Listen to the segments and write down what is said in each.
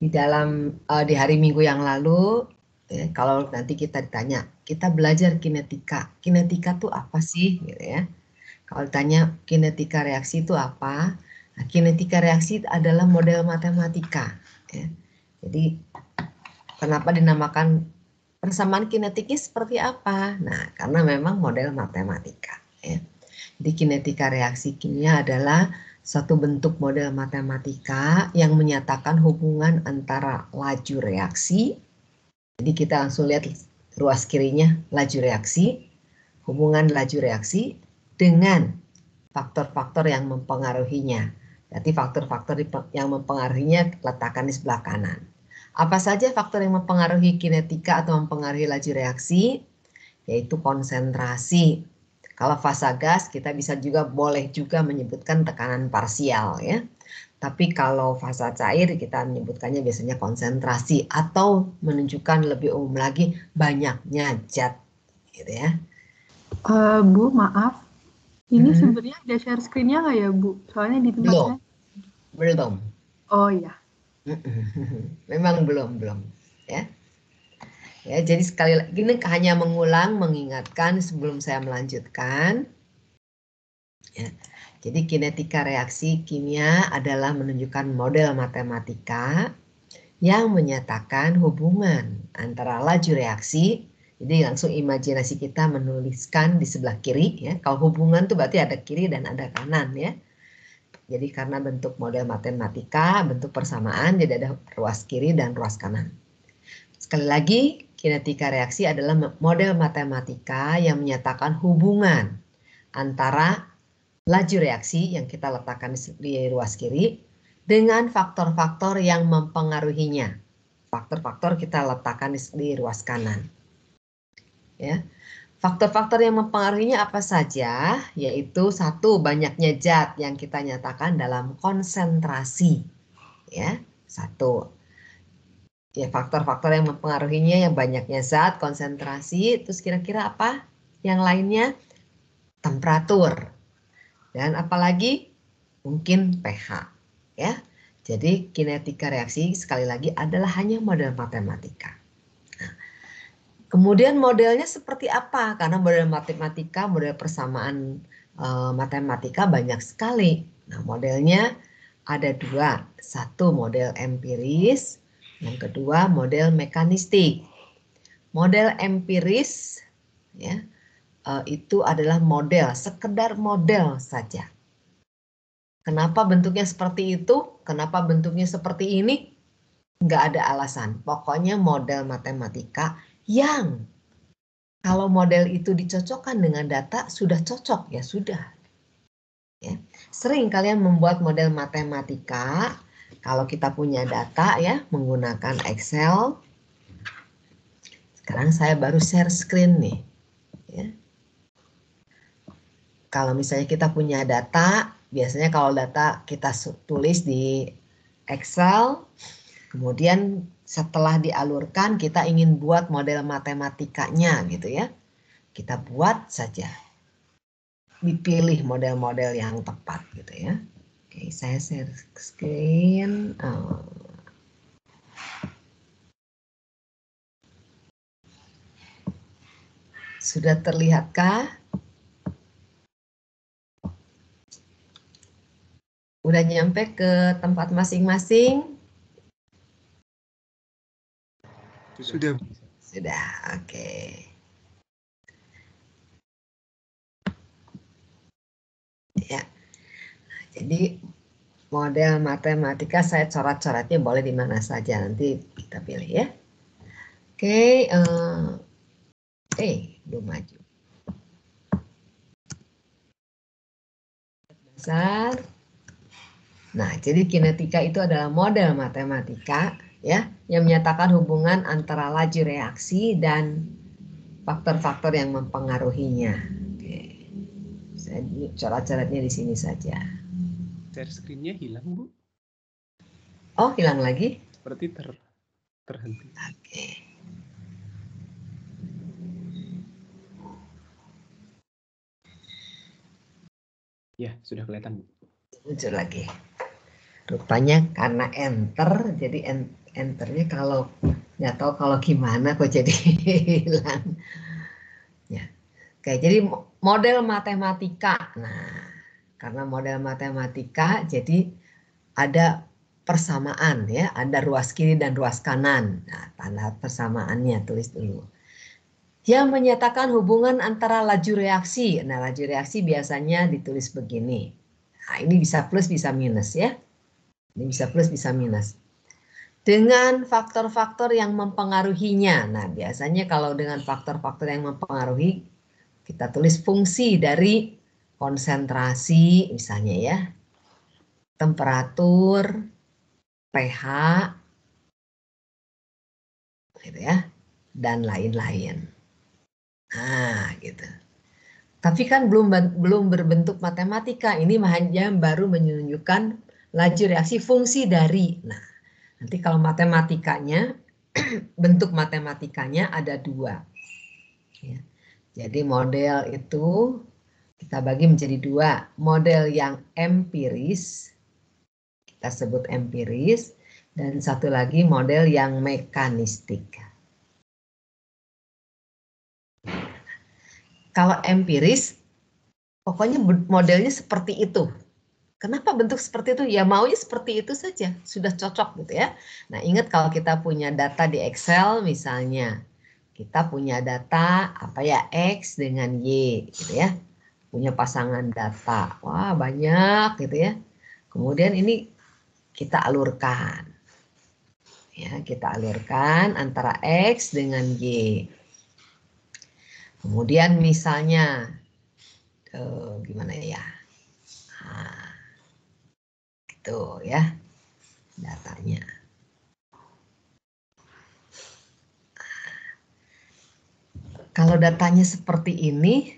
di hari Minggu yang lalu, kalau nanti kita ditanya, kita belajar kinetika. Kinetika tuh apa sih, gitu ya? Kalau ditanya kinetika reaksi itu apa? Nah, kinetika reaksi adalah model matematika. Ya. Jadi kenapa dinamakan persamaan kinetiknya seperti apa? Nah, karena memang model matematika. Ya. Jadi kinetika reaksi kimia adalah suatu bentuk model matematika yang menyatakan hubungan antara laju reaksi. Jadi kita langsung lihat ruas kirinya laju reaksi, hubungan laju reaksi dengan faktor-faktor yang mempengaruhinya. Berarti faktor-faktor yang mempengaruhinya letakkan di sebelah kanan. Apa saja faktor yang mempengaruhi kinetika atau mempengaruhi laju reaksi? Yaitu konsentrasi. Kalau fasa gas kita bisa juga boleh juga menyebutkan tekanan parsial ya. Tapi kalau fasa cair kita menyebutkannya biasanya konsentrasi atau menunjukkan lebih umum lagi banyaknya zat gitu ya. Bu, maaf. Ini sebenarnya ada share screen-nya nggak ya, Bu? Soalnya di tempat saya. Belum. Oh iya. Memang belum ya. Ya, jadi sekali lagi ini hanya mengulang, mengingatkan sebelum saya melanjutkan. Ya. Jadi kinetika reaksi kimia adalah menunjukkan model matematika yang menyatakan hubungan antara laju reaksi. Jadi langsung imajinasi kita menuliskan di sebelah kiri ya. Kalau hubungan tuh berarti ada kiri dan ada kanan ya. Jadi karena bentuk model matematika, bentuk persamaan, jadi ada ruas kiri dan ruas kanan. Sekali lagi, kinetika reaksi adalah model matematika yang menyatakan hubungan antara laju reaksi yang kita letakkan di ruas kiri dengan faktor-faktor yang mempengaruhinya. Faktor-faktor kita letakkan di ruas kanan. Ya. Faktor-faktor yang mempengaruhinya apa saja? Yaitu satu, banyaknya zat yang kita nyatakan dalam konsentrasi. Ya, satu. Ya, faktor-faktor yang mempengaruhinya yang banyaknya zat, konsentrasi, terus kira-kira apa? Yang lainnya temperatur. Dan apalagi mungkin pH, ya. Jadi kinetika reaksi sekali lagi adalah hanya model matematika. Nah, kemudian modelnya seperti apa? Karena model matematika, model persamaan matematika banyak sekali. Nah, modelnya ada dua. Satu model empiris, yang kedua model mekanistik. Model empiris ya, itu adalah model, sekedar model saja. Kenapa bentuknya seperti itu? Kenapa bentuknya seperti ini? Nggak ada alasan. Pokoknya model matematika yang kalau model itu dicocokkan dengan data sudah cocok, ya sudah. Ya. Sering kalian membuat model matematika kalau kita punya data ya menggunakan Excel. Sekarang saya baru share screen nih. Ya. Kalau misalnya kita punya data, biasanya kalau data kita tulis di Excel, kemudian setelah dialurkan kita ingin buat model matematikanya gitu ya. Kita buat saja. Dipilih model-model yang tepat gitu ya. Oke, saya share screen. Sudah terlihatkah? Udah nyampe ke tempat masing-masing? Sudah. Sudah, oke. Ya, jadi model matematika saya coret-coretnya boleh di mana saja, nanti kita pilih ya. Oke, belum maju. Dasar. Nah, jadi kinetika itu adalah model matematika ya yang menyatakan hubungan antara laju reaksi dan faktor-faktor yang mempengaruhinya. Oke. Saya coret-coretnya di sini saja. Share screen-nya hilang, Bu. Oh, hilang lagi? Seperti terhenti. Oke. Ya, sudah kelihatan, Bu. Muncul lagi. Rupanya karena enter, jadi enternya kalau nggak tahu kalau gimana kok jadi hilang. Ya. Oke, jadi model matematika. Nah, karena model matematika jadi ada persamaan ya, ada ruas kiri dan ruas kanan. Nah, tanda persamaannya tulis dulu. Yang menyatakan hubungan antara laju reaksi. Nah, laju reaksi biasanya ditulis begini. Nah, ini bisa plus bisa minus ya. Ini bisa plus bisa minus. Dengan faktor-faktor yang mempengaruhinya. Nah, biasanya kalau dengan faktor-faktor yang mempengaruhi, kita tulis fungsi dari konsentrasi misalnya ya. Temperatur, pH, gitu ya, dan lain-lain. Nah, gitu. Tapi kan belum berbentuk matematika. Ini hanya baru menunjukkan laju reaksi fungsi dari. Nah, nanti kalau matematikanya, bentuk matematikanya ada dua. Ya. Jadi model itu kita bagi menjadi dua. Model yang empiris, kita sebut empiris, dan satu lagi model yang mekanistik. Kalau empiris, pokoknya modelnya seperti itu. Kenapa bentuk seperti itu? Ya maunya seperti itu saja, sudah cocok gitu ya. Nah ingat kalau kita punya data di Excel misalnya, kita punya data apa ya, X dengan Y gitu ya. Punya pasangan data, wah banyak gitu ya. Kemudian ini kita alurkan. Ya, kita alurkan antara X dengan Y. Kemudian misalnya, gimana ya? Nah, gitu ya datanya. Kalau datanya seperti ini,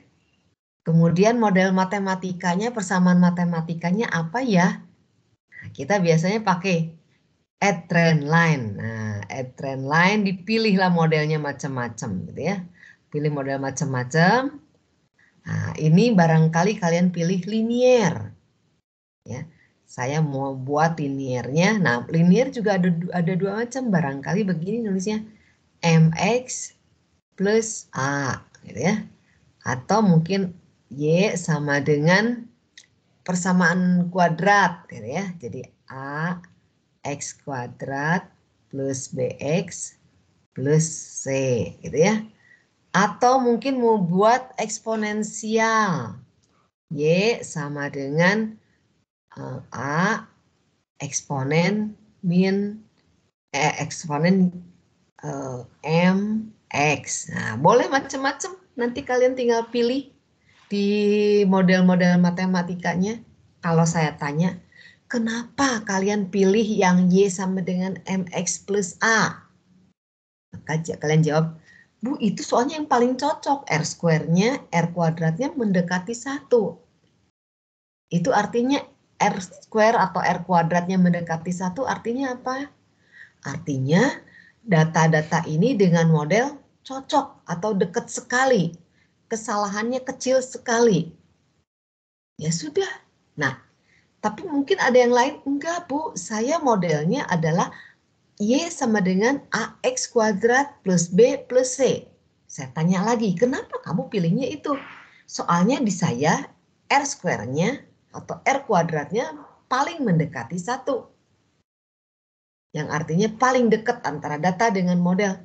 kemudian model matematikanya, persamaan matematikanya apa ya? Nah, kita biasanya pakai add trend line. Nah, add trend line dipilihlah modelnya macam-macam gitu ya. Pilih model macam-macam. Nah, ini barangkali kalian pilih linear. Ya. Saya mau buat linearnya. Nah, linear juga ada dua macam. Barangkali begini nulisnya mx plus a gitu ya. Atau mungkin y sama dengan persamaan kuadrat gitu ya. Jadi a x kuadrat plus bx plus c gitu ya. Atau mungkin mau buat eksponensial. Y sama dengan a eksponen min eksponen mx. Nah, boleh macam-macam. Nanti kalian tinggal pilih di model-model matematikanya. Kalau saya tanya, kenapa kalian pilih yang Y sama dengan mx plus A? Maka kalian jawab, Bu, itu soalnya yang paling cocok. R square-nya, R kuadratnya mendekati 1. Itu artinya R square atau R kuadratnya mendekati 1 artinya apa? Artinya data-data ini dengan model cocok atau dekat sekali. Kesalahannya kecil sekali. Ya sudah. Nah, tapi mungkin ada yang lain. Enggak, Bu. Saya modelnya adalah Y sama dengan AX kuadrat plus B plus C. Saya tanya lagi, kenapa kamu pilihnya itu? Soalnya di saya R square-nya atau R kuadratnya paling mendekati 1. Yang artinya paling dekat antara data dengan model.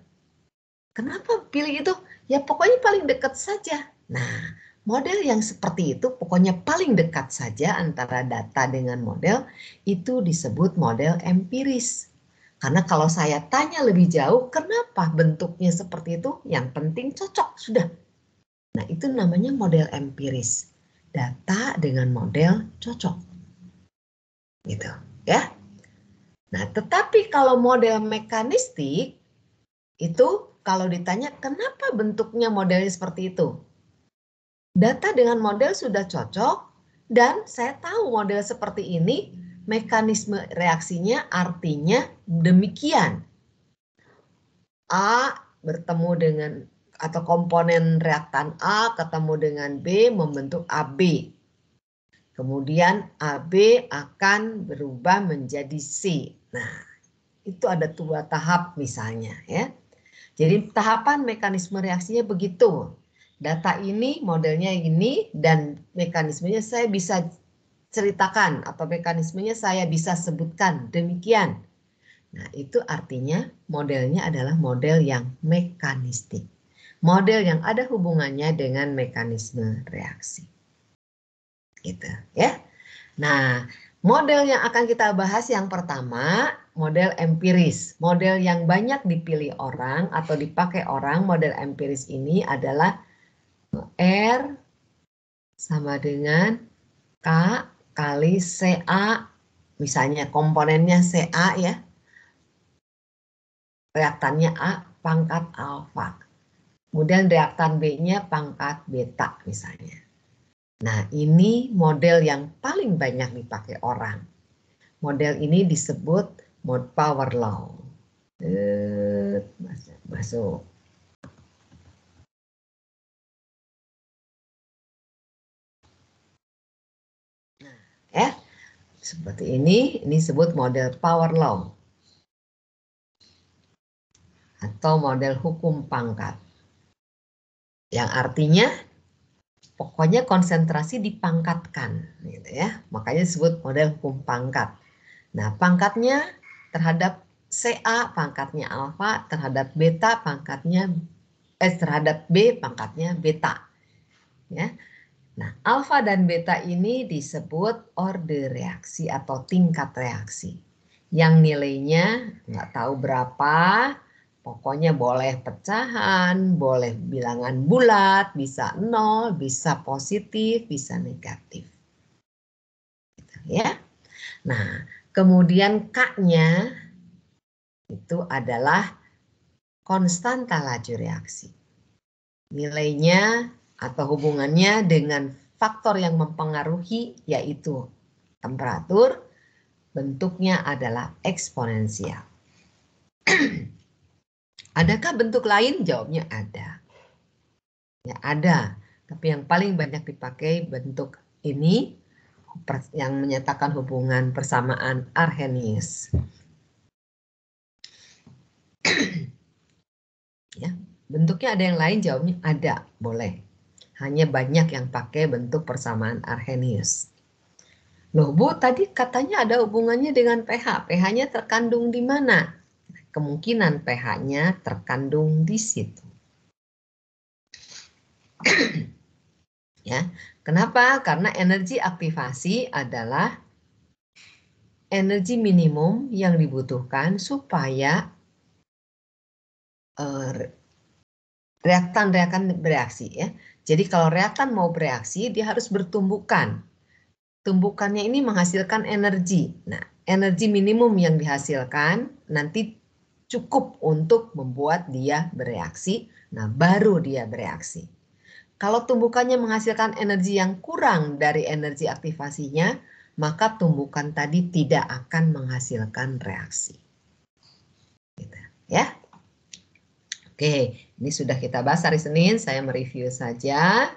Kenapa pilih itu? Ya pokoknya paling dekat saja. Nah, model yang seperti itu pokoknya paling dekat saja antara data dengan model itu disebut model empiris. Karena kalau saya tanya lebih jauh, kenapa bentuknya seperti itu? Yang penting cocok, sudah. Nah, itu namanya model empiris. Data dengan model cocok. Gitu, ya. Nah, tetapi kalau model mekanistik, itu kalau ditanya kenapa bentuknya modelnya seperti itu? Data dengan model sudah cocok dan saya tahu model seperti ini mekanisme reaksinya artinya demikian. A bertemu dengan atau komponen reaktan A ketemu dengan B membentuk AB. Kemudian AB akan berubah menjadi C. Nah, Itu ada 2 tahap misalnya ya. Jadi tahapan mekanisme reaksinya begitu. Data ini, modelnya ini, dan mekanismenya saya bisa ceritakan atau mekanismenya saya bisa sebutkan demikian. Nah, itu artinya modelnya adalah model yang mekanistik. Model yang ada hubungannya dengan mekanisme reaksi. Gitu ya. Nah, model yang akan kita bahas yang pertama, model empiris. Model yang banyak dipilih orang atau dipakai orang, model empiris ini adalah R sama dengan K kali CA, misalnya komponennya CA ya, reaktannya A pangkat alfa. Kemudian reaktan B-nya pangkat beta misalnya. Nah, ini model yang paling banyak dipakai orang. Model ini disebut power law. Masuk. Nah, seperti ini disebut model power law. Atau model hukum pangkat. Yang artinya pokoknya konsentrasi dipangkatkan, gitu ya. Makanya disebut model hukum pangkat. Nah, pangkatnya terhadap CA pangkatnya alfa, terhadap beta pangkatnya terhadap B pangkatnya beta. Ya. Nah, alfa dan beta ini disebut orde reaksi atau tingkat reaksi. Yang nilainya nggak tahu berapa, pokoknya boleh pecahan, boleh bilangan bulat, bisa 0, bisa positif, bisa negatif. Ya. Nah, kemudian K-nya itu adalah konstanta laju reaksi. Nilainya atau hubungannya dengan faktor yang mempengaruhi yaitu temperatur, bentuknya adalah eksponensial. Adakah bentuk lain? Jawabnya ada. Ya ada, tapi yang paling banyak dipakai bentuk ini yang menyatakan hubungan persamaan Arrhenius. Ya, bentuknya ada yang lain? Jawabnya ada, boleh. Hanya banyak yang pakai bentuk persamaan Arrhenius. Loh Bu, tadi katanya ada hubungannya dengan pH. pH-nya terkandung di mana? Kemungkinan pH-nya terkandung di situ. Ya, kenapa? Karena energi aktivasi adalah energi minimum yang dibutuhkan supaya reaktan-reaktan bereaksi ya. Jadi kalau reaktan mau bereaksi, dia harus bertumbukan. Tumbukannya ini menghasilkan energi. Nah, energi minimum yang dihasilkan nanti cukup untuk membuat dia bereaksi. Nah, baru dia bereaksi. Kalau tumbukannya menghasilkan energi yang kurang dari energi aktivasinya, maka tumbukan tadi tidak akan menghasilkan reaksi. Gitu, ya. Oke, ini sudah kita bahas hari Senin, saya mereview saja.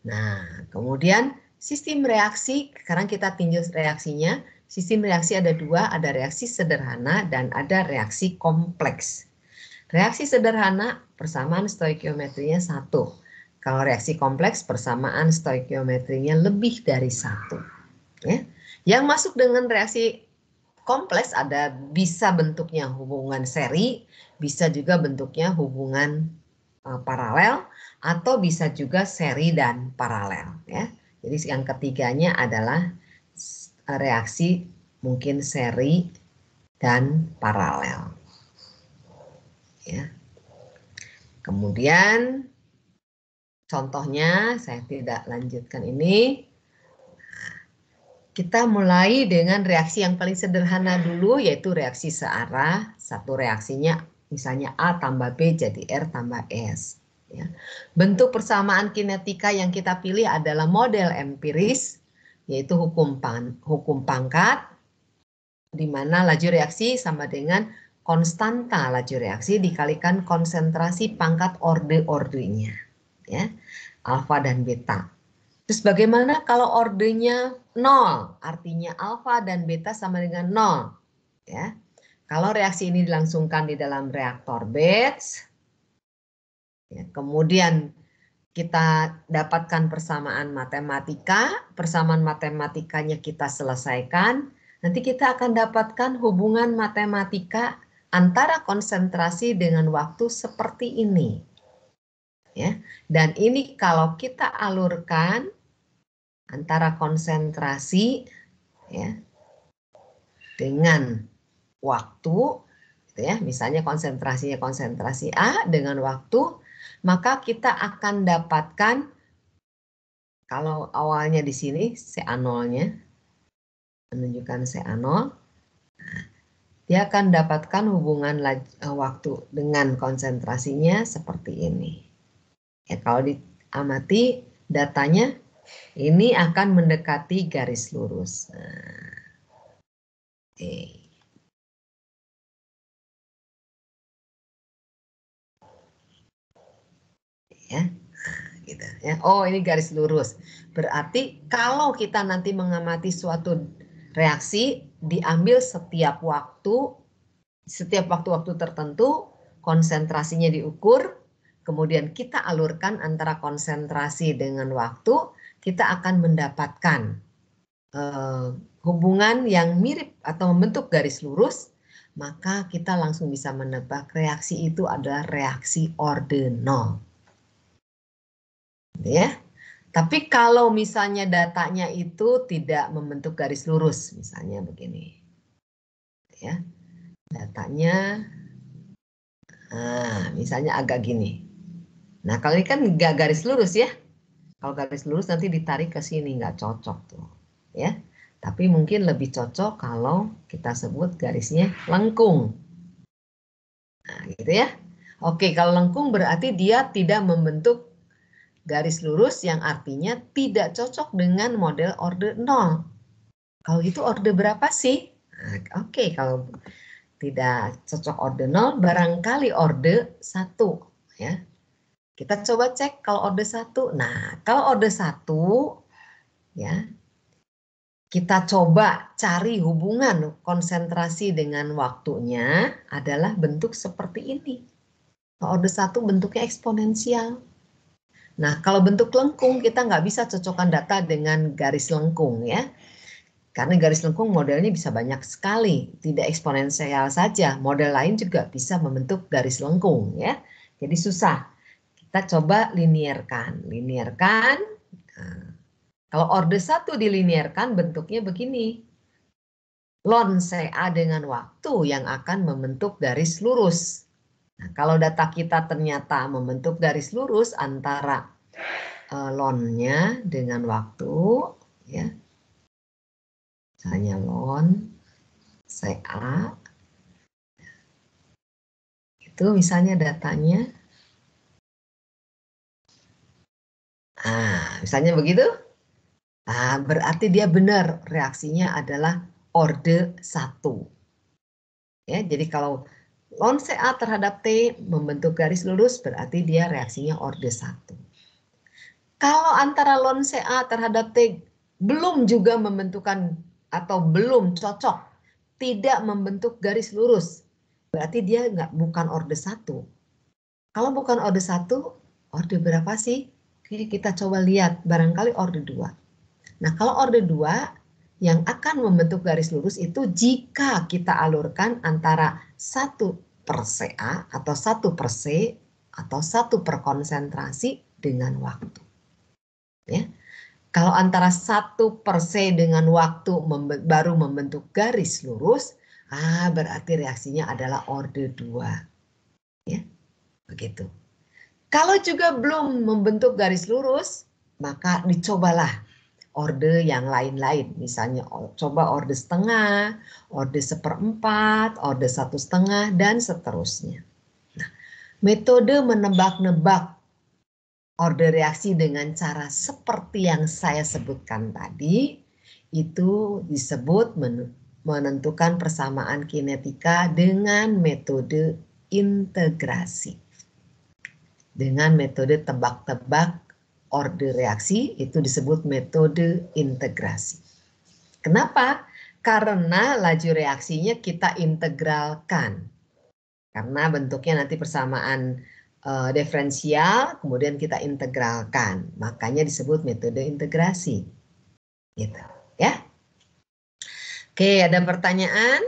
Nah, kemudian sistem reaksi, sekarang kita tinjau reaksinya. Sistem reaksi ada 2, ada reaksi sederhana dan ada reaksi kompleks. Reaksi sederhana, persamaan stoikiometrinya 1. Kalau reaksi kompleks, persamaan stoikiometrinya lebih dari 1. Ya. Yang masuk dengan reaksi kompleks ada bisa bentuknya hubungan seri, bisa juga bentuknya hubungan paralel, atau bisa juga seri dan paralel. Ya. Jadi yang ketiganya adalah reaksi mungkin seri dan paralel. Ya. Kemudian contohnya saya tidak lanjutkan ini. Kita mulai dengan reaksi yang paling sederhana dulu, yaitu reaksi searah. Satu reaksinya misalnya A tambah B jadi R tambah S. Ya. Bentuk persamaan kinetika yang kita pilih adalah model empiris, yaitu hukum pangkat, di mana laju reaksi sama dengan konstanta laju reaksi dikalikan konsentrasi pangkat orde-ordenya. Ya. Alfa dan beta. Terus bagaimana kalau ordenya 0? Artinya alfa dan beta sama dengan 0. Ya. Kalau reaksi ini dilangsungkan di dalam reaktor batch, ya, kemudian kita dapatkan persamaan matematikanya kita selesaikan, nanti kita akan dapatkan hubungan matematika antara konsentrasi dengan waktu seperti ini. Ya, dan ini kalau kita alurkan antara konsentrasi ya, dengan waktu, gitu ya, misalnya konsentrasinya konsentrasi A dengan waktu, maka kita akan dapatkan, kalau awalnya di sini CA0-nya, menunjukkan CA0, dia akan dapatkan hubungan waktu dengan konsentrasinya seperti ini. Ya, kalau diamati datanya, ini akan mendekati garis lurus. Nah, oke. Ya, gitu ya. Oh, ini garis lurus. Berarti kalau kita nanti mengamati suatu reaksi, diambil setiap waktu-waktu tertentu, konsentrasinya diukur, kemudian kita alurkan antara konsentrasi dengan waktu, kita akan mendapatkan hubungan yang mirip atau membentuk garis lurus, maka kita langsung bisa menebak reaksi itu adalah reaksi ordinal. Ya, tapi kalau misalnya datanya itu tidak membentuk garis lurus, misalnya begini, ya, datanya, misalnya agak gini. Nah, kalau ini kan nggak garis lurus ya, kalau garis lurus nanti ditarik ke sini, nggak cocok tuh, ya. Tapi mungkin lebih cocok kalau kita sebut garisnya lengkung. Nah, gitu ya. Oke, kalau lengkung berarti dia tidak membentuk garis lurus yang artinya tidak cocok dengan model orde 0. Kalau itu orde berapa sih? Nah, oke, kalau tidak cocok orde 0, barangkali orde 1. Ya. Kita coba cek kalau orde 1. Nah, kalau orde 1, ya, kita coba cari hubungan konsentrasi dengan waktunya adalah bentuk seperti ini. Kalau orde 1 bentuknya eksponensial. Nah, kalau bentuk lengkung kita nggak bisa cocokkan data dengan garis lengkung ya. Karena garis lengkung modelnya bisa banyak sekali, tidak eksponensial saja. Model lain juga bisa membentuk garis lengkung ya. Jadi susah. Kita coba linearkan. Nah, kalau orde 1 dilinearkan bentuknya begini. Ln CA dengan waktu yang akan membentuk garis lurus. Nah, kalau data kita ternyata membentuk garis lurus antara ln-nya dengan waktu, ya, misalnya ln CA, itu misalnya datanya, misalnya begitu, berarti dia benar reaksinya adalah orde 1. Ya, jadi kalau ln CA terhadap T membentuk garis lurus berarti dia reaksinya orde 1. Kalau antara ln CA terhadap T belum juga membentukkan atau belum cocok, tidak membentuk garis lurus, berarti dia bukan orde 1. Kalau bukan orde 1, orde berapa sih? Oke, kita coba lihat, barangkali orde 2. Nah, kalau orde 2, yang akan membentuk garis lurus itu jika kita alurkan antara 1 per CA atau 1 per C atau 1 per konsentrasi dengan waktu. Ya. Kalau antara 1 per C dengan waktu baru membentuk garis lurus, berarti reaksinya adalah orde 2. Ya, begitu. Kalau juga belum membentuk garis lurus, maka dicobalah orde yang lain-lain, misalnya coba orde setengah, orde 1/4, orde 1/2, dan seterusnya. Nah, metode menebak-nebak orde reaksi dengan cara seperti yang saya sebutkan tadi, itu disebut menentukan persamaan kinetika dengan metode integrasi. Dengan metode tebak-tebak orde reaksi itu disebut metode integrasi. Kenapa? Karena laju reaksinya kita integralkan. Karena bentuknya nanti persamaan diferensial, kemudian kita integralkan. Makanya disebut metode integrasi. Gitu, ya. Oke, ada pertanyaan?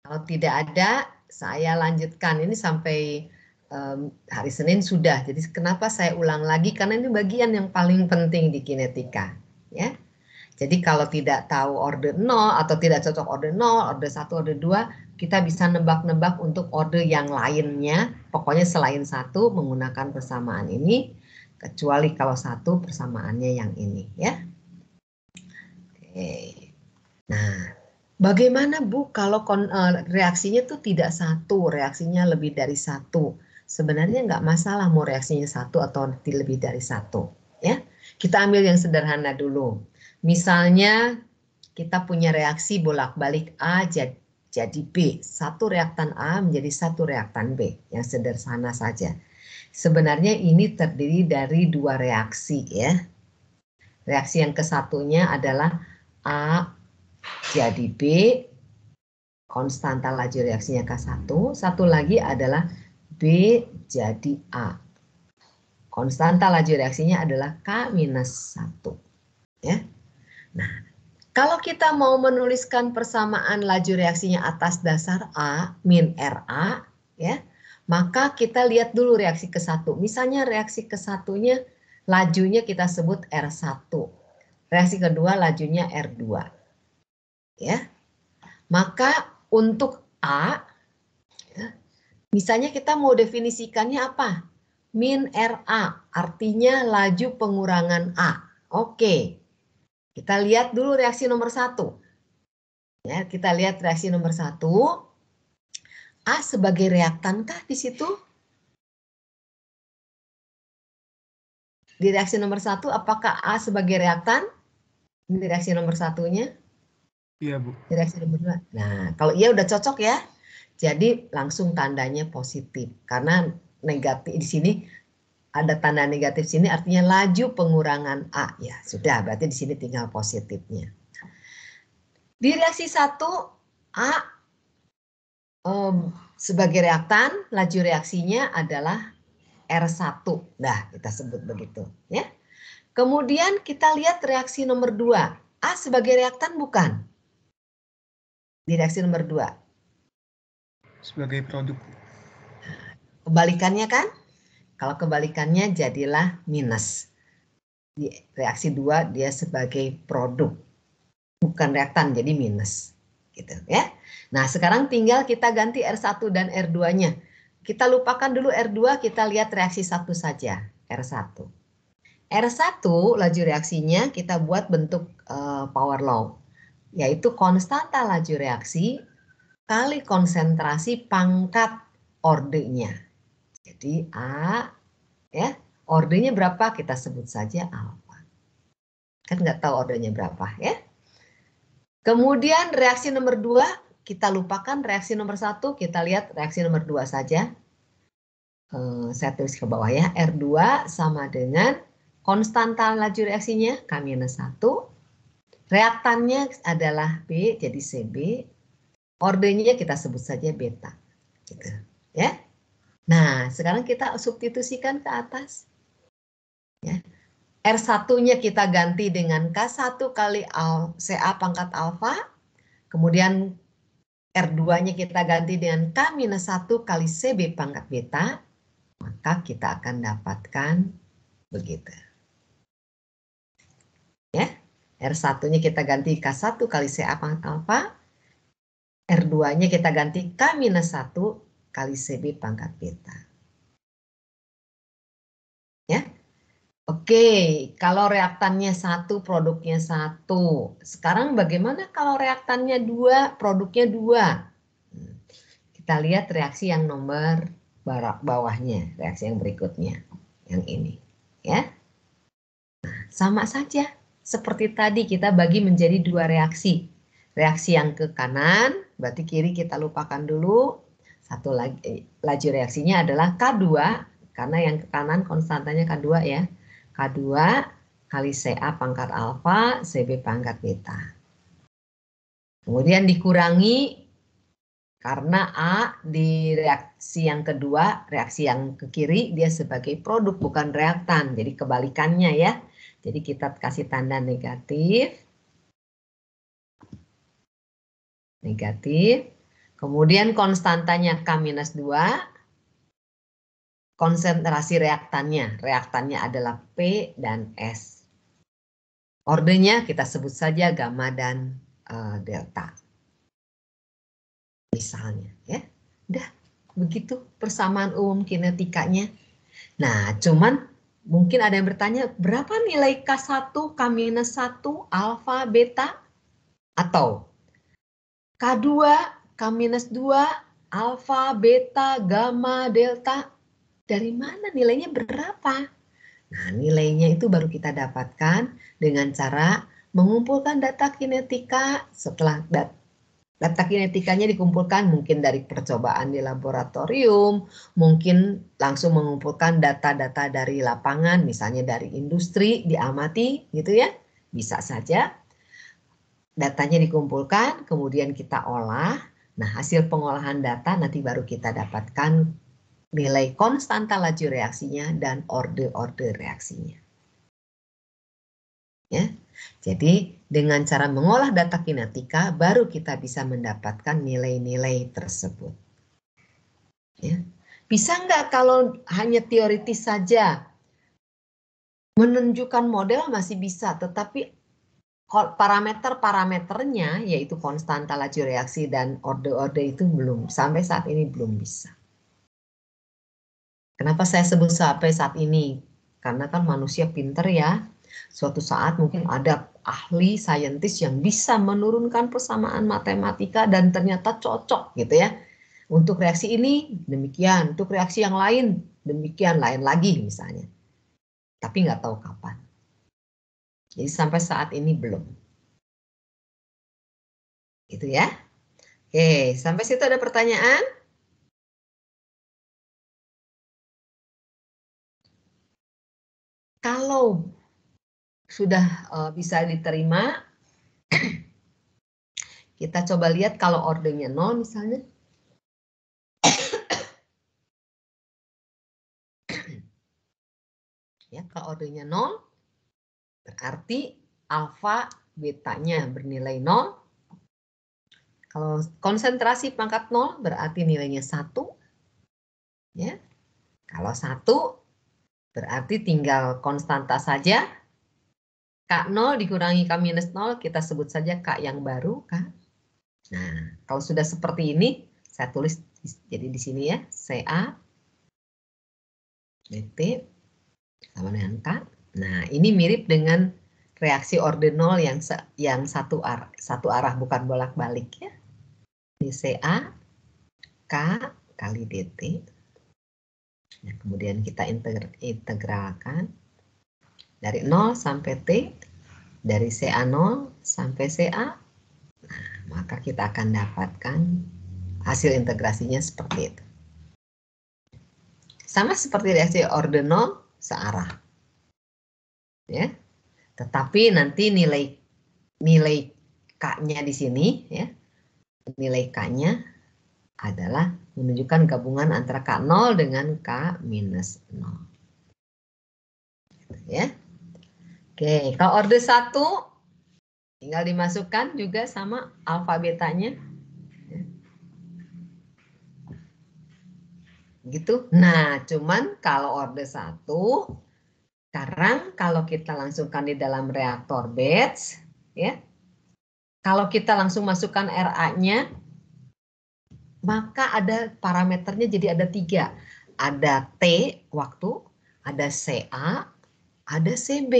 Kalau tidak ada, saya lanjutkan. Ini sampai hari Senin sudah. Jadi kenapa saya ulang lagi? Karena ini bagian yang paling penting di kinetika. Ya. Jadi kalau tidak tahu order 0 atau tidak cocok order 0, order 1, order 2, kita bisa nebak-nebak untuk order yang lainnya. Pokoknya selain 1 menggunakan persamaan ini. Kecuali kalau 1 persamaannya yang ini. Ya. Oke. Nah. Bagaimana Bu kalau reaksinya tuh tidak 1, reaksinya lebih dari 1? Sebenarnya nggak masalah mau reaksinya 1 atau lebih dari 1. Ya, kita ambil yang sederhana dulu. Misalnya kita punya reaksi bolak-balik A jadi B. Satu reaktan A menjadi satu reaktan B. Yang sederhana saja. Sebenarnya ini terdiri dari 2 reaksi ya. Reaksi yang kesatunya adalah A jadi B, konstanta laju reaksinya K1. Satu lagi adalah B jadi A. Konstanta laju reaksinya adalah K-1. Ya. Nah, kalau kita mau menuliskan persamaan laju reaksinya atas dasar A min RA, ya, maka kita lihat dulu reaksi ke-1. Misalnya reaksi ke-1-nya lajunya kita sebut R1. Reaksi kedua lajunya R2. Ya, maka untuk A, ya, misalnya kita mau definisikannya apa? Min RA, artinya laju pengurangan A. Oke, kita lihat dulu reaksi nomor 1. Ya, kita lihat reaksi nomor 1. A sebagai reaktan kah di situ? Di reaksi nomor 1, apakah A sebagai reaktan? Di reaksi nomor 1-nya? Iya, Bu. Reaksi nomor 2. Nah, kalau iya udah cocok ya. Jadi langsung tandanya positif. Karena negatif di sini ada tanda negatif sini artinya laju pengurangan A. Ya, sudah berarti di sini tinggal positifnya. Di reaksi 1 A sebagai reaktan, laju reaksinya adalah R1. Nah, kita sebut begitu, ya. Kemudian kita lihat reaksi nomor 2. A sebagai reaktan bukan? Di reaksi nomor 2. Sebagai produk. Kebalikannya kan? Kalau kebalikannya jadilah minus. Di reaksi 2 dia sebagai produk. Bukan reaktan jadi minus. Gitu ya. Nah, sekarang tinggal kita ganti R1 dan R2-nya. Kita lupakan dulu R2, kita lihat reaksi 1 saja, R1. R1 laju reaksinya kita buat bentuk power law, yaitu konstanta laju reaksi kali konsentrasi pangkat ordernya. Jadi A, ya, ordernya berapa? Kita sebut saja alfa. Kan nggak tahu ordernya berapa, ya. Kemudian reaksi nomor 2, kita lupakan reaksi nomor 1, kita lihat reaksi nomor 2 saja. Saya tulis ke bawah ya, R2 sama dengan konstanta laju reaksinya K-1. Reaktannya adalah B, jadi CB. Ordernya kita sebut saja beta. Gitu, ya. Nah, sekarang kita substitusikan ke atas. Ya. R1-nya kita ganti dengan K1 kali CA pangkat alfa. Kemudian R2-nya kita ganti dengan K-1 kali CB pangkat beta. Maka kita akan dapatkan begitu. Ya. R1-nya kita ganti K1 kali CA pangkat alfa. R2-nya kita ganti K-1 kali CB pangkat beta. Ya. Oke, kalau reaktannya 1, produknya 1. Sekarang bagaimana kalau reaktannya 2, produknya 2? Kita lihat reaksi yang nomor bawahnya, reaksi yang berikutnya, yang ini. Ya. Nah, sama saja. Seperti tadi kita bagi menjadi 2 reaksi. Reaksi yang ke kanan, berarti kiri kita lupakan dulu. Satu lagi, laju reaksinya adalah K2, karena yang ke kanan konstantanya K2 ya. K2 kali Ca pangkat alfa, Cb pangkat beta. Kemudian dikurangi karena A di reaksi yang kedua, reaksi yang ke kiri, dia sebagai produk bukan reaktan. Jadi kebalikannya ya. Jadi kita kasih tanda negatif. Negatif. Kemudian konstantanya K-2. Konsentrasi reaktannya. Reaktannya adalah P dan S. Ordenya kita sebut saja gamma dan delta. Misalnya ya. Udah begitu persamaan umum kinetikanya. Nah, cuman mungkin ada yang bertanya berapa nilai K1, K-1, alfa, beta? Atau K2, K-2, alfa, beta, gamma, delta. Dari mana nilainya berapa? Nah, nilainya itu baru kita dapatkan dengan cara mengumpulkan data kinetika. Setelah data kinetikanya dikumpulkan mungkin dari percobaan di laboratorium, mungkin langsung mengumpulkan data-data dari lapangan, misalnya dari industri, diamati gitu ya. Bisa saja datanya dikumpulkan, kemudian kita olah. Nah, hasil pengolahan data nanti baru kita dapatkan nilai konstanta laju reaksinya dan orde-orde reaksinya. Ya. Jadi dengan cara mengolah data kinetika baru kita bisa mendapatkan nilai-nilai tersebut. Ya. Bisa nggak kalau hanya teoritis saja? Menunjukkan model masih bisa, tetapi parameter-parameternya yaitu konstanta laju reaksi dan orde-orde itu belum, sampai saat ini belum bisa. Kenapa saya sebut sampai saat ini? Karena kan manusia pinter ya. Suatu saat mungkin ada ahli saintis yang bisa menurunkan persamaan matematika dan ternyata cocok gitu ya. Untuk reaksi ini demikian, untuk reaksi yang lain demikian, lain lagi misalnya. Tapi nggak tahu kapan. Jadi sampai saat ini belum. Gitu ya. Oke, sampai situ ada pertanyaan? Kalau sudah bisa diterima, kita coba lihat kalau ordenya 0 misalnya. Ya, kalau ordenya 0, berarti alfa betanya bernilai 0. Kalau konsentrasi pangkat 0, berarti nilainya 1. Ya. Kalau 1, berarti tinggal konstanta saja. K0 dikurangi K-0, kita sebut saja K yang baru. K. Nah, kalau sudah seperti ini, saya tulis jadi di sini ya, Ca, dt, sama dengan K. Nah, ini mirip dengan reaksi orde 0 yang satu arah bukan bolak-balik ya. Ini Ca, K kali dt. Nah, kemudian kita integralkan dari 0 sampai T, dari Ca0 sampai Ca. Nah, maka kita akan dapatkan hasil integrasinya seperti itu. Sama seperti reaksi orde 0 searah. Ya. Tetapi nanti nilai K-nya di sini ya. Nilai K-nya adalah menunjukkan gabungan antara K0 dengan K-0. Ya. Oke, kalau orde 1 tinggal dimasukkan juga sama alfa betanya. Gitu. Nah, cuman kalau orde 1 sekarang kalau kita langsungkan di dalam reaktor batch ya. Kalau kita langsung masukkan RA-nya, maka ada parameternya jadi ada 3. Ada T waktu, ada Ca, ada Cb.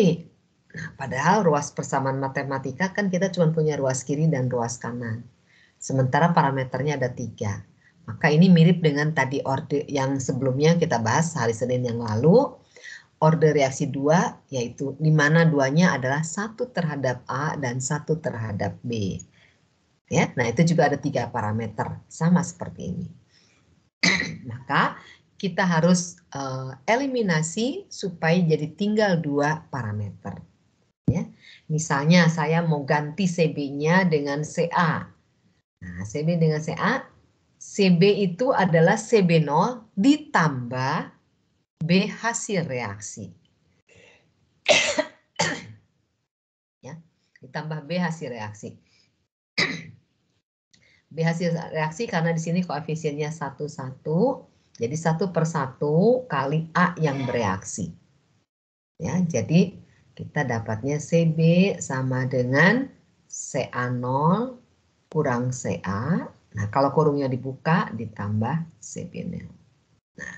Nah, padahal ruas persamaan matematika kan kita cuma punya ruas kiri dan ruas kanan. Sementara parameternya ada 3. Maka ini mirip dengan tadi orde yang sebelumnya kita bahas hari Senin yang lalu. Orde reaksi 2 yaitu di mana duanya adalah 1 terhadap A dan 1 terhadap B. Ya, nah itu juga ada 3 parameter sama seperti ini. Maka kita harus eliminasi supaya jadi tinggal 2 parameter. Ya. Misalnya saya mau ganti CB-nya dengan CA. Nah, CB dengan CA, CB itu adalah CB0 ditambah B hasil reaksi. Ya, ditambah B hasil reaksi. B hasil reaksi karena di sini koefisiennya 1, 1. Jadi 1/1 kali A yang bereaksi. Ya, jadi kita dapatnya CB sama dengan CA0 kurang CA. Nah, kalau kurungnya dibuka ditambah CB0. Nah,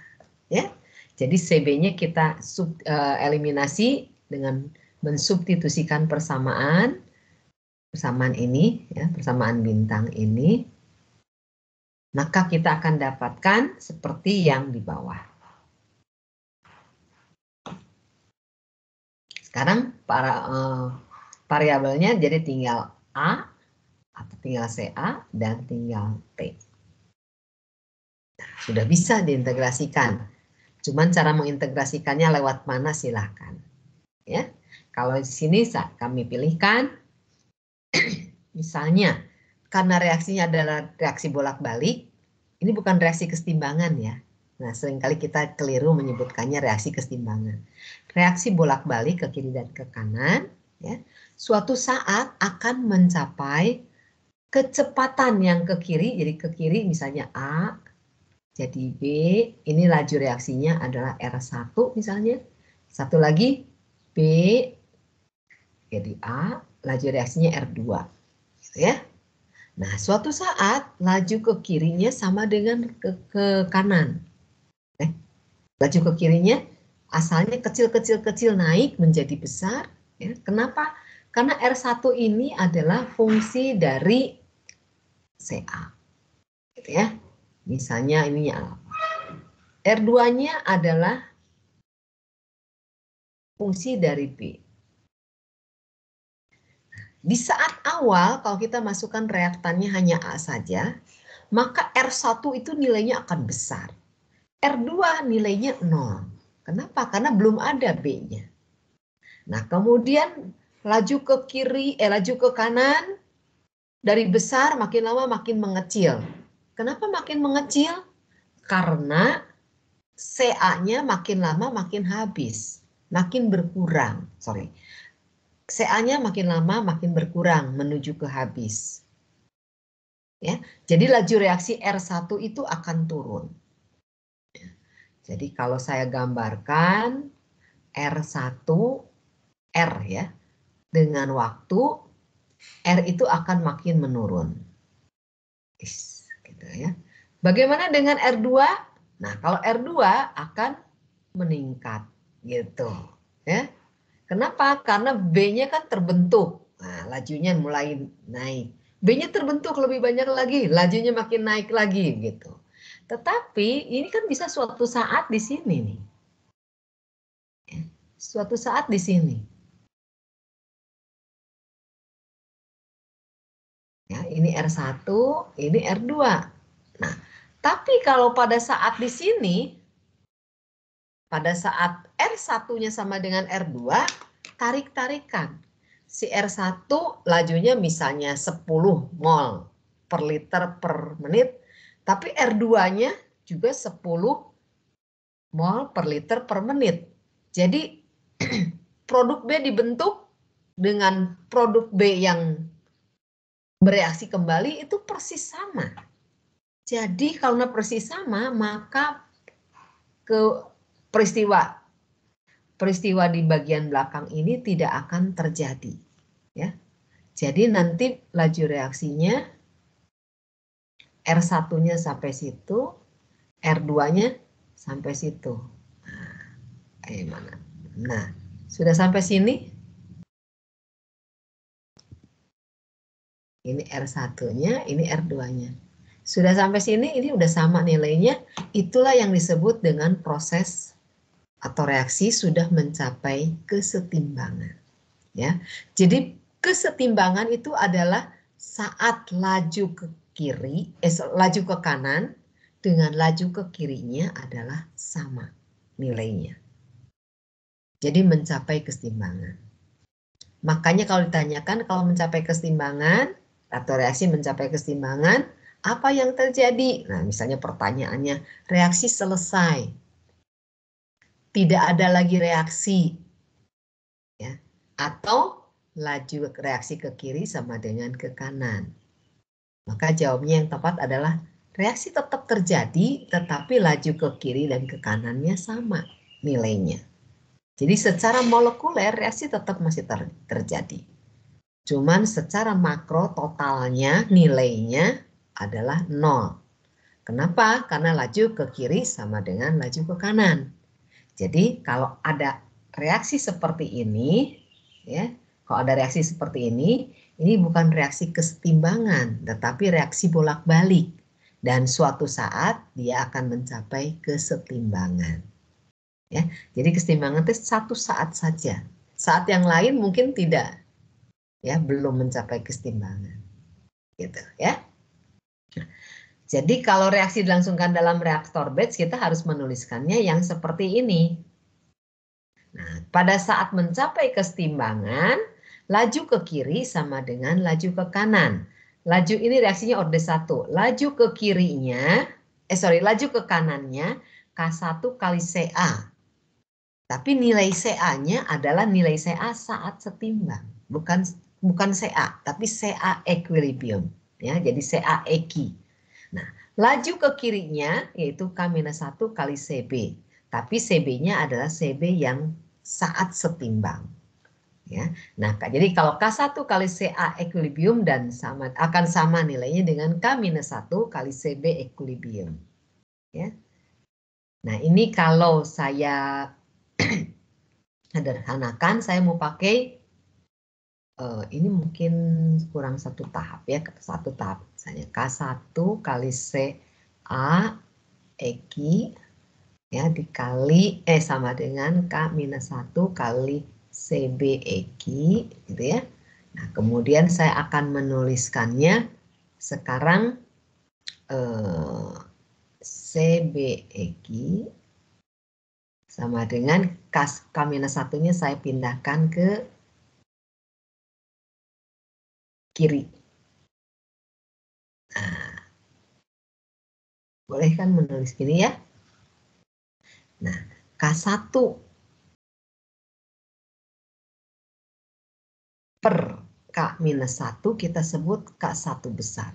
ya. Jadi CB-nya kita eliminasi dengan mensubstitusikan persamaan ini, ya, persamaan bintang ini, maka kita akan dapatkan seperti yang di bawah. Sekarang variabelnya jadi tinggal A atau tinggal CA dan tinggal T. Nah, sudah bisa diintegrasikan. Cuman cara mengintegrasikannya lewat mana silahkan. Ya, kalau di sini kami pilihkan, misalnya karena reaksinya adalah reaksi bolak-balik, ini bukan reaksi kesetimbangan ya. Nah, seringkali kita keliru menyebutkannya reaksi kesetimbangan. Reaksi bolak-balik ke kiri dan ke kanan, ya, suatu saat akan mencapai kecepatan yang ke kiri, jadi ke kiri misalnya A, jadi B, ini laju reaksinya adalah R1 misalnya. Satu lagi B, jadi A, laju reaksinya R2. Gitu ya. Nah, suatu saat laju ke kirinya sama dengan ke kanan. Laju ke kirinya asalnya kecil-kecil naik menjadi besar. Ya. Kenapa? Karena R1 ini adalah fungsi dari CA. Gitu ya. Misalnya ininya R2-nya adalah fungsi dari B. Di saat awal kalau kita masukkan reaktannya hanya A saja, maka R1 itu nilainya akan besar. R2 nilainya 0. Kenapa? Karena belum ada B-nya. Nah, kemudian laju ke kiri, laju ke kanan, dari besar makin lama makin mengecil. Kenapa makin mengecil? Karena CA-nya makin lama makin habis, makin berkurang. CA-nya makin lama makin berkurang menuju ke habis. Ya, jadi laju reaksi R1 itu akan turun. Jadi kalau saya gambarkan R1, R ya, dengan waktu R itu akan makin menurun. Gitu ya. Bagaimana dengan R2? Nah, kalau R2 akan meningkat gitu, ya. Kenapa? Karena B-nya kan terbentuk. Nah, lajunya mulai naik. B-nya terbentuk lebih banyak lagi, lajunya makin naik lagi gitu. Tetapi ini kan bisa suatu saat di sini nih. Suatu saat di sini. Ya, ini R1, ini R2. Nah, tapi kalau pada saat di sini, pada saat R1-nya sama dengan R2, tarik-tarikan. Si R1 lajunya misalnya 10 mol per liter per menit, tapi R2-nya juga 10 mol per liter per menit. Jadi produk B dibentuk dengan produk B yang bereaksi kembali itu persis sama. Jadi karena persis sama, maka peristiwa di bagian belakang ini tidak akan terjadi. Ya. Jadi nanti laju reaksinya R1-nya sampai situ, R2-nya sampai situ. Nah, sudah sampai sini? Ini R1-nya, ini R2-nya. Sudah sampai sini, ini udah sama nilainya. Itulah yang disebut dengan proses atau reaksi sudah mencapai kesetimbangan. Ya, jadi kesetimbangan itu adalah saat laju ke kiri, laju ke kanan dengan laju ke kirinya adalah sama nilainya. Jadi mencapai keseimbangan. Makanya kalau ditanyakan kalau mencapai keseimbangan atau reaksi mencapai keseimbangan, apa yang terjadi? Nah, misalnya pertanyaannya, reaksi selesai. Tidak ada lagi reaksi. Ya. Atau laju reaksi ke kiri sama dengan ke kanan. Maka jawabnya yang tepat adalah reaksi tetap terjadi, tetapi laju ke kiri dan ke kanannya sama nilainya. Jadi secara molekuler reaksi tetap masih terjadi. Cuman secara makro totalnya nilainya adalah 0. Kenapa? Karena laju ke kiri sama dengan laju ke kanan. Jadi kalau ada reaksi seperti ini, ya, kalau ada reaksi seperti ini bukan reaksi kesetimbangan, tetapi reaksi bolak-balik. Dan suatu saat dia akan mencapai kesetimbangan. Ya, jadi kesetimbangan itu satu saat saja. Saat yang lain mungkin tidak, ya, belum mencapai kesetimbangan, gitu, ya. Jadi kalau reaksi dilangsungkan dalam reaktor batch, kita harus menuliskannya yang seperti ini. Nah, pada saat mencapai kesetimbangan, laju ke kiri sama dengan laju ke kanan. Laju ini reaksinya orde 1. Laju ke kirinya, laju ke kanannya K1 kali CA. Tapi nilai CA-nya adalah nilai CA saat setimbang, bukan CA, tapi CA equilibrium, ya. Jadi CA eki. Nah, laju ke kirinya yaitu K-1 kali CB, tapi CB-nya adalah CB yang saat setimbang, ya. Nah, jadi kalau K1 kali CA equilibrium dan akan sama nilainya dengan K-1 kali CB equilibrium, ya. Nah, ini kalau saya sederhanakan, saya mau pakai ini mungkin kurang satu tahap, ya, satu tahap misalnya K1 kali CA eki, ya, dikali sama dengan K-1 kali CB eki, gitu ya. Nah, kemudian saya akan menuliskannya sekarang CB eki sama dengan K-1-nya saya pindahkan ke kiri. Nah, boleh kan menulis gini, ya. Nah, K1 per K-1 kita sebut K1 besar.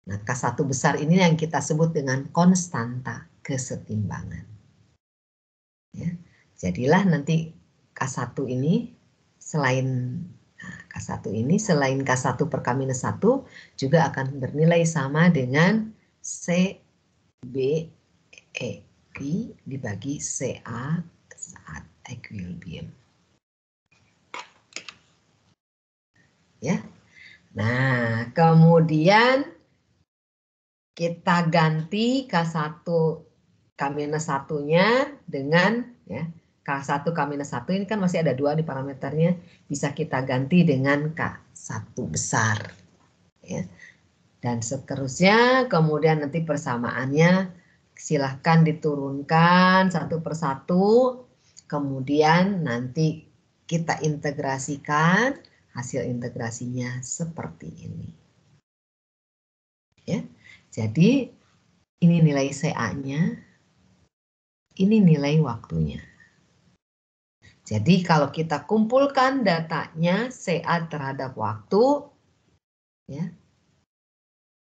Nah, K1 besar ini yang kita sebut dengan konstanta kesetimbangan. Ya, jadilah nanti K1 ini selain K1 ini selain K1 per K-1 juga akan bernilai sama dengan CB eki dibagi CA saat equilibrium. Ya. Nah, kemudian kita ganti K1 K-1-nya dengan, ya, K1 K-1 ini kan masih ada 2 di parameternya, bisa kita ganti dengan K1 besar, ya. Dan seterusnya, kemudian nanti persamaannya silahkan diturunkan satu persatu, kemudian nanti kita integrasikan, hasil integrasinya seperti ini, ya. Jadi ini nilai CA-nya, ini nilai waktunya. Jadi kalau kita kumpulkan datanya CA terhadap waktu, ya,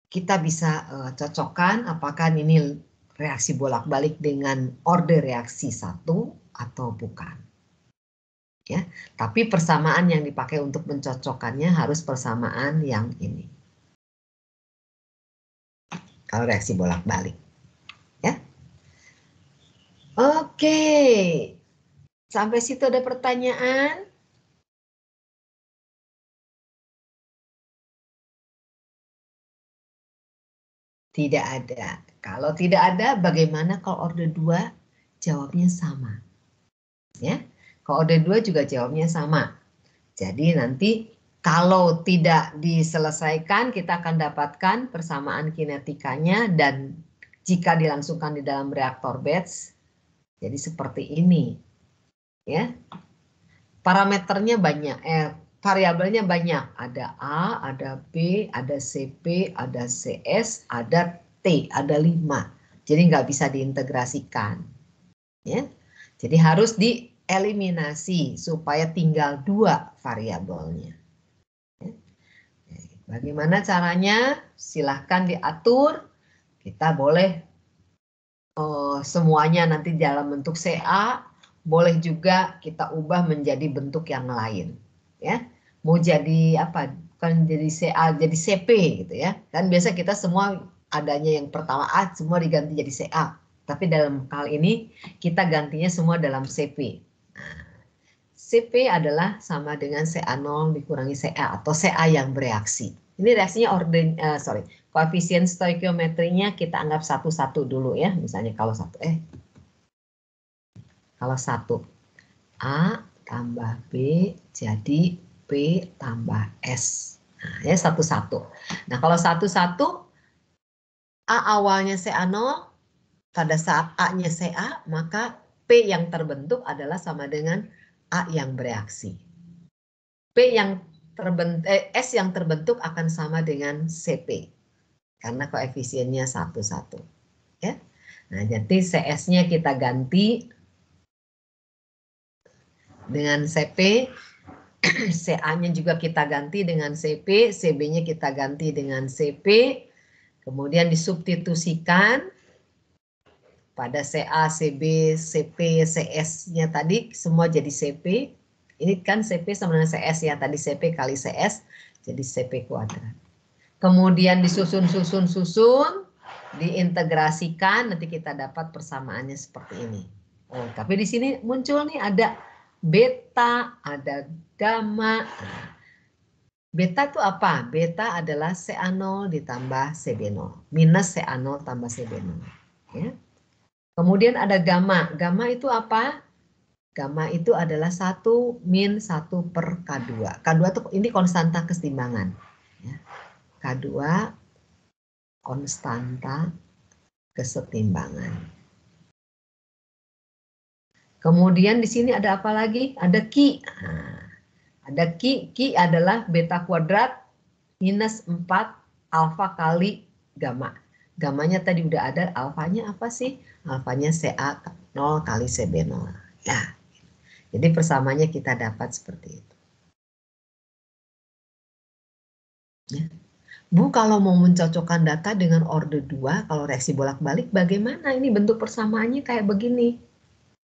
kita bisa cocokkan apakah ini reaksi bolak-balik dengan orde reaksi 1 atau bukan. Ya, tapi persamaan yang dipakai untuk mencocokkannya harus persamaan yang ini. Kalau reaksi bolak-balik, ya. Oke, sampai situ ada pertanyaan? Tidak ada. Kalau tidak ada, bagaimana kalau orde 2 jawabnya sama? Ya, kalau orde 2 juga jawabnya sama. Jadi nanti kalau tidak diselesaikan, kita akan dapatkan persamaan kinetikanya dan Jika dilangsungkan di dalam reaktor batch, jadi seperti ini. Ya. Parameternya banyak, variabelnya banyak. Ada A, ada B, ada CP, ada CS, ada T, ada 5. Jadi nggak bisa diintegrasikan. Ya. Jadi harus dieliminasi supaya tinggal 2 variabelnya. Ya. Bagaimana caranya? Silahkan diatur. Kita boleh semuanya nanti dalam bentuk CA, boleh juga kita ubah menjadi bentuk yang lain. Ya, mau jadi apa? Bukan jadi CA, jadi CP gitu ya. Kan biasa kita semua adanya yang pertama A semua diganti jadi CA. Tapi dalam hal ini kita gantinya semua dalam CP. Nah, CP adalah sama dengan CA0 dikurangi CA atau CA yang bereaksi. Ini reaksinya koefisien stoikiometrinya kita anggap 1 dulu ya. Misalnya kalau 1 A tambah B jadi P tambah S. Nah, ya 1. Nah, kalau 1 A awalnya CA0, pada saat A-nya CA, maka P yang terbentuk adalah sama dengan A yang bereaksi. S yang terbentuk akan sama dengan CP. Karena koefisiennya 1. Ya. Nah, jadi CS-nya kita ganti dengan CP, CA-nya juga kita ganti dengan CP, CB-nya kita ganti dengan CP, kemudian disubstitusikan pada CA, CB, CP, CS-nya tadi semua jadi CP. Ini kan CP sama dengan CS ya, tadi CP kali CS jadi CP kuadrat. Kemudian disusun, diintegrasikan, nanti kita dapat persamaannya seperti ini. Oh, tapi di sini muncul nih ada beta, ada gamma. Beta itu apa? Beta adalah CA0 ditambah CB0 minus CA0 tambah CB0. Ya. Kemudian ada gamma. Gamma itu apa? Gamma itu adalah 1 min 1 per K2. K2 itu ini konstanta kesetimbangan. Ya. K2 konstanta kesetimbangan. Kemudian di sini ada apa lagi? Ada Ki. Nah, ada Ki. Ki adalah beta kuadrat minus 4 alfa kali gamma. Gammanya tadi udah ada, alfanya apa sih? Alfanya CA0 kali CB0. Ya. Jadi persamanya kita dapat seperti itu. Ya. Bu, kalau mau mencocokkan data dengan orde 2, kalau reaksi bolak-balik bagaimana? Ini bentuk persamaannya kayak begini.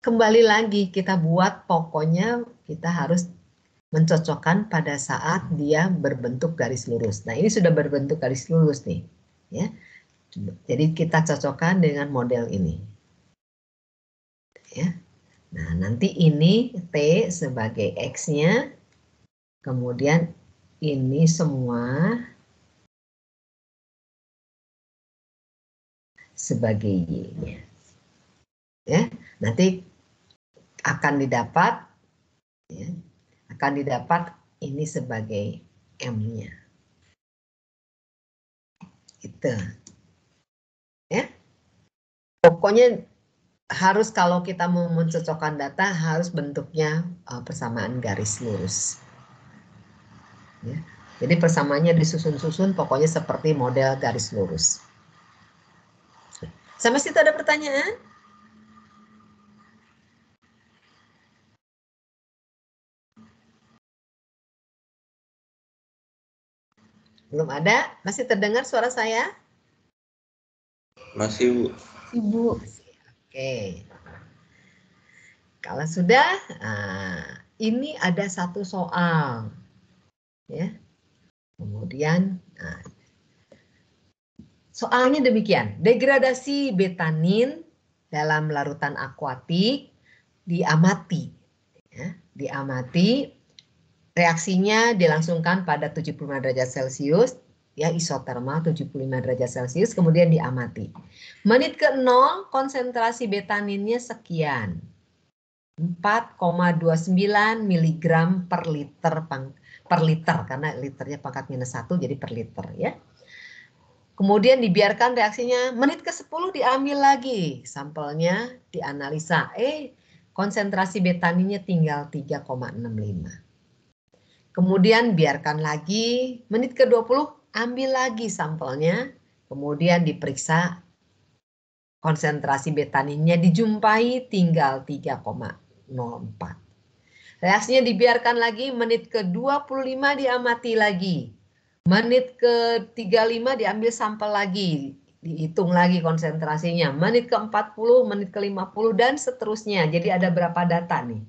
Kembali lagi kita buat, pokoknya kita harus mencocokkan pada saat dia berbentuk garis lurus. Nah, ini sudah berbentuk garis lurus nih. Ya. Jadi kita cocokkan dengan model ini. Ya. Nah, nanti ini T sebagai X-nya, kemudian ini semua sebagai Y-nya. Ya, nanti akan didapat, ya, ini sebagai M-nya. Gitu. Ya. Pokoknya harus kalau kita mau mencocokkan data harus bentuknya persamaan garis lurus. Ya. Jadi persamaannya disusun-susun pokoknya seperti model garis lurus. Sampai situ ada pertanyaan? Belum ada? Masih terdengar suara saya? Masih, Bu. Ibu. Oke. Kalau sudah, ini ada satu soal. Ya. Kemudian, soalnya demikian. Degradasi betanin dalam larutan akuatik diamati. Ya, diamati, reaksinya dilangsungkan pada 75 derajat Celcius. Ya, isotermal 75 derajat Celcius, kemudian diamati. Menit ke-0 konsentrasi betaninnya sekian. 4,29 mg per liter karena liternya pangkat -1 jadi per liter ya. Kemudian dibiarkan reaksinya menit ke-10 diambil lagi sampelnya dianalisa. Konsentrasi betaninnya tinggal 3,65. Kemudian biarkan lagi menit ke-20 ambil lagi sampelnya. Kemudian diperiksa konsentrasi betaninnya dijumpai tinggal 3,04. Reaksinya dibiarkan lagi menit ke-25 diamati lagi. Menit ke-35 diambil sampel lagi, dihitung lagi konsentrasinya. Menit ke-40, menit ke-50 dan seterusnya. Jadi ada berapa data nih?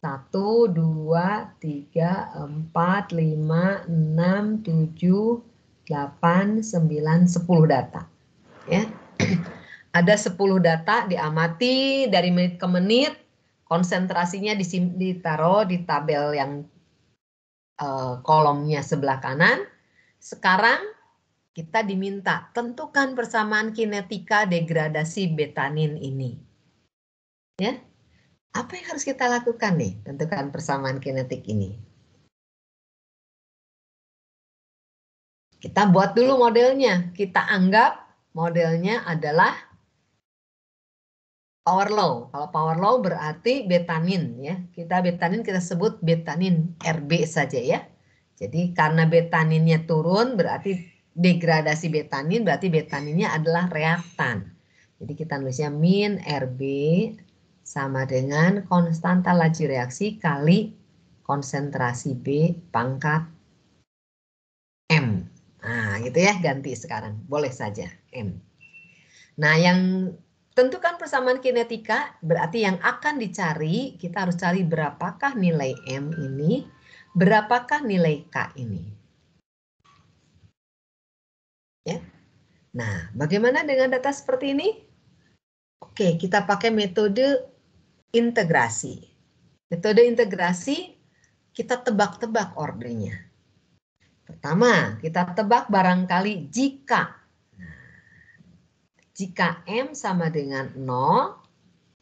1, 2, 3, 4, 5, 6, 7, 8, 9, 10 data. Ya. Ada 10 data diamati dari menit ke menit. Konsentrasinya ditaruh di tabel yang kolomnya sebelah kanan. Sekarang kita diminta tentukan persamaan kinetika degradasi betanin ini. Ya, apa yang harus kita lakukan nih? Tentukan persamaan kinetik ini. Kita buat dulu modelnya. Kita anggap modelnya adalah power law. Kalau power law berarti betanin ya. Betanin kita sebut betanin RB saja ya. Jadi karena betaninnya turun berarti degradasi betanin berarti betaninnya adalah reaktan. Jadi kita nulisnya min RB sama dengan konstanta laju reaksi kali konsentrasi B pangkat M. Nah gitu ya, ganti sekarang. Boleh saja M. Nah yang tentukan persamaan kinetika berarti yang akan dicari, kita harus cari berapakah nilai M ini, berapakah nilai K ini. Ya. Nah, bagaimana dengan data seperti ini? Oke, kita pakai metode integrasi. Metode integrasi, kita tebak-tebak ordernya. Pertama, kita tebak barangkali jika M sama dengan 0,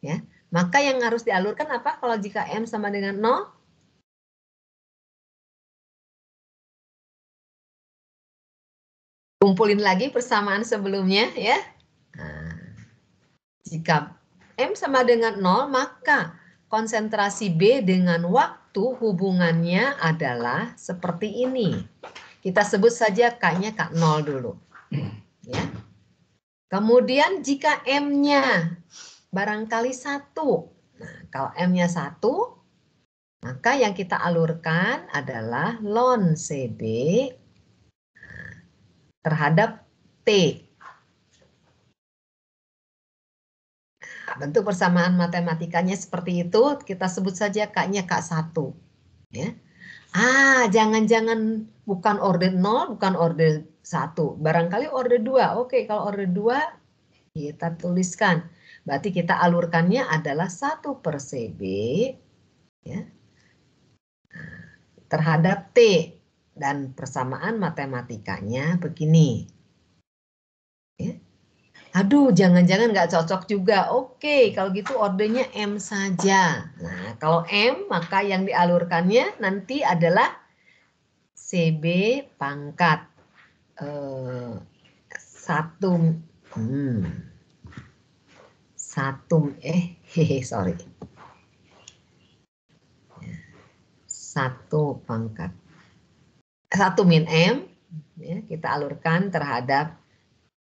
ya, maka yang harus dialurkan apa kalau jika M sama dengan 0? Kumpulin lagi persamaan sebelumnya ya. Nah, jika M sama dengan 0, maka konsentrasi B dengan waktu hubungannya adalah seperti ini. Kita sebut saja K-nya K0 dulu. Ya. Kemudian jika M-nya barangkali 1. Nah, kalau M-nya 1, maka yang kita alurkan adalah ln CB terhadap T. Bentuk persamaan matematikanya seperti itu, kita sebut saja K-nya K1. Ya. Jangan-jangan bukan order 0, bukan order 1. Barangkali order 2. Oke, kalau order 2 kita tuliskan. Berarti kita alurkannya adalah 1/CB ya, terhadap T. Dan persamaan matematikanya begini. Ya. Jangan-jangan nggak cocok juga. Oke, kalau gitu ordernya M saja. Nah, kalau M, maka yang dialurkannya nanti adalah CB pangkat 1 min M ya, kita alurkan terhadap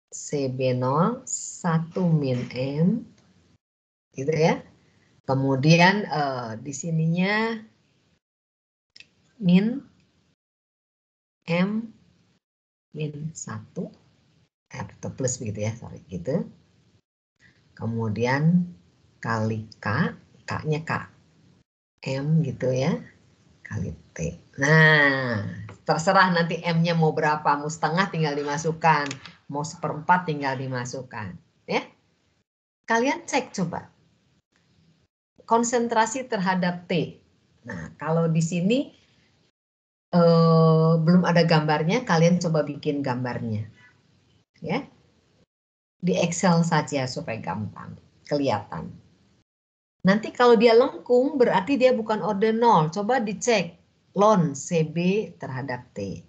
CB0 1 min M gitu ya. Kemudian di sininya min M min 1 atau plus begitu ya, gitu. Kemudian kali K, K-nya K M gitu ya, kali T. Nah, terserah nanti M-nya mau berapa, mau setengah tinggal dimasukkan, mau 1/4 tinggal dimasukkan. Ya. Kalian cek coba. Konsentrasi terhadap T. Nah, kalau di sini belum ada gambarnya, kalian coba bikin gambarnya. Ya. Di Excel saja supaya gampang, kelihatan. Nanti kalau dia lengkung berarti dia bukan order 0. Coba dicek ln CB terhadap T.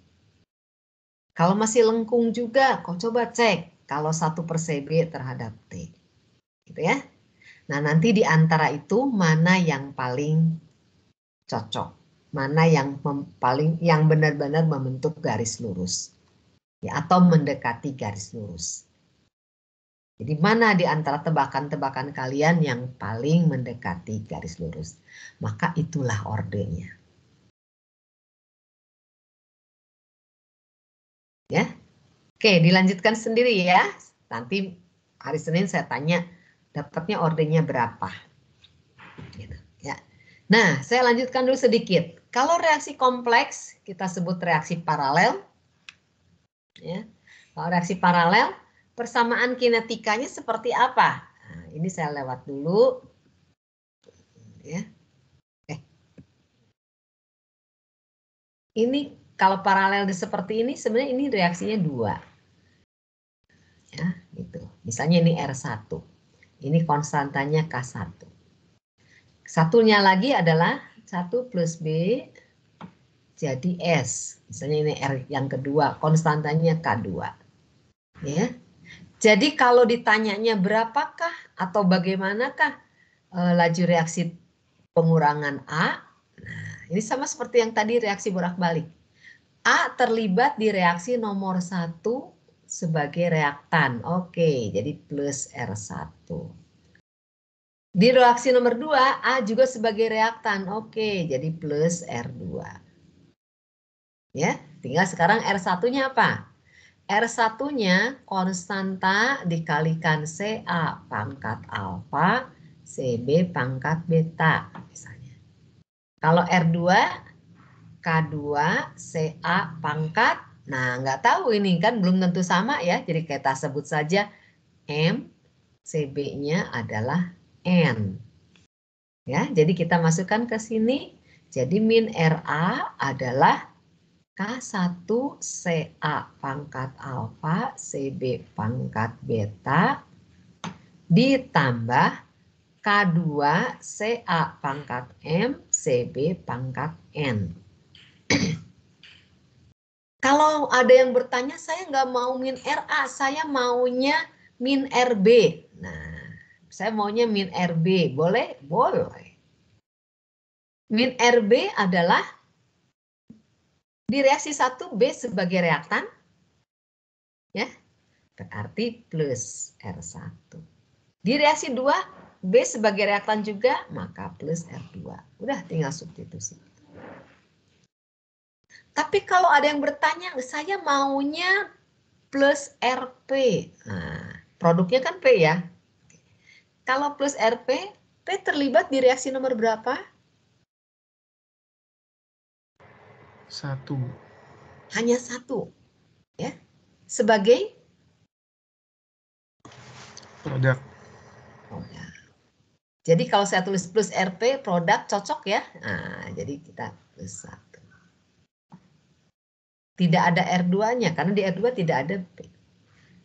Kalau masih lengkung juga, kok coba cek kalau 1/CB terhadap T. Gitu ya. Nah, nanti di antara itu mana yang paling cocok, mana yang yang benar-benar membentuk garis lurus, ya, atau mendekati garis lurus. Jadi mana di antara tebakan-tebakan kalian yang paling mendekati garis lurus, maka itulah ordenya. Ya, oke, dilanjutkan sendiri ya. Nanti hari Senin saya tanya dapatnya ordenya berapa. Gitu, ya. Nah, saya lanjutkan dulu sedikit. Kalau reaksi kompleks kita sebut reaksi paralel. Ya. Kalau reaksi paralel, persamaan kinetikanya seperti apa? Nah, ini saya lewat dulu. Ya. Ini kalau paralel seperti ini, sebenarnya ini reaksinya 2. Ya, gitu. Misalnya ini R1. Ini konstantanya K1. Satunya lagi adalah 1 plus B jadi S. Misalnya ini R yang kedua, konstantanya K2. Ya. Jadi kalau ditanyanya berapakah atau bagaimanakah laju reaksi pengurangan A, nah ini sama seperti yang tadi reaksi bolak-balik. A terlibat di reaksi nomor 1 sebagai reaktan. Oke, jadi plus R1. Di reaksi nomor 2, A juga sebagai reaktan. Oke, jadi plus R2. Ya, tinggal sekarang R1-nya apa? R1-nya konstanta dikalikan CA pangkat alfa, CB pangkat beta misalnya. Kalau R2, K2, CA pangkat, nah nggak tahu ini kan belum tentu sama ya, jadi kita sebut saja M, CB-nya adalah N. Ya, jadi kita masukkan ke sini, jadi min RA adalah K1 CA pangkat alfa CB pangkat beta ditambah K2 CA pangkat M CB pangkat N. Kalau ada yang bertanya, saya nggak mau min RA, saya maunya min RB. Nah, saya maunya min RB, boleh? Boleh. Min RB adalah di reaksi 1 B sebagai reaktan, ya, berarti plus R1. Di reaksi 2 B sebagai reaktan juga, maka plus R2. Udah tinggal substitusi. Tapi kalau ada yang bertanya, saya maunya plus RP. Nah, produknya kan P ya. Kalau plus RP, P terlibat di reaksi nomor berapa? 1. Hanya 1. Ya. Sebagai Produk. produk. Jadi kalau saya tulis plus RP, produk cocok ya. Nah, jadi kita plus 1. Tidak ada R2-nya, karena di R2 tidak ada P.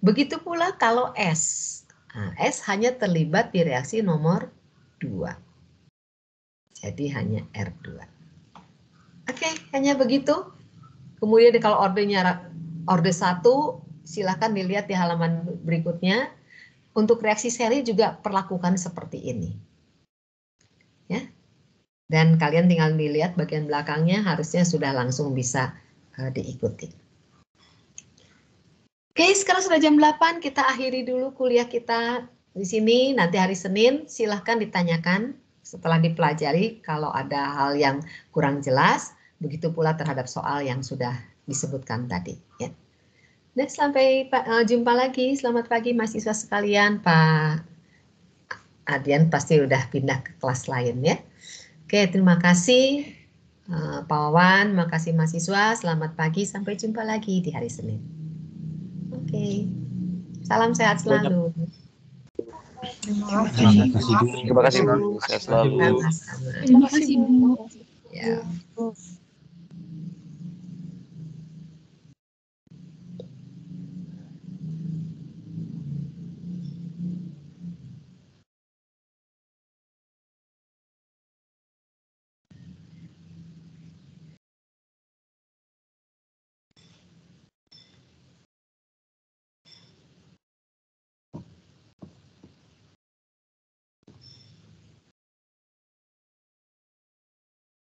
Begitu pula kalau S. Nah, S hanya terlibat di reaksi nomor 2. Jadi hanya R2. Oke, hanya begitu. Kemudian kalau ordernya order 1, silahkan dilihat di halaman berikutnya. Untuk reaksi seri juga perlakukan seperti ini. Ya. Dan kalian tinggal dilihat bagian belakangnya, harusnya sudah langsung bisa diikuti. Oke, sekarang sudah jam 8, kita akhiri dulu kuliah kita di sini. Nanti hari Senin silahkan ditanyakan setelah dipelajari kalau ada hal yang kurang jelas. Begitu pula terhadap soal yang sudah disebutkan tadi. Ya. Dan sampai jumpa lagi. Selamat pagi mahasiswa sekalian. Pak Adrian pasti udah pindah ke kelas lain ya. Oke, terima kasih Pak Wawan, makasih mahasiswa. Selamat pagi, sampai jumpa lagi di hari Senin. Oke, salam sehat selalu. Terima kasih Bu. Sehat selalu. Sama-sama. Terima kasih Bu. Ya.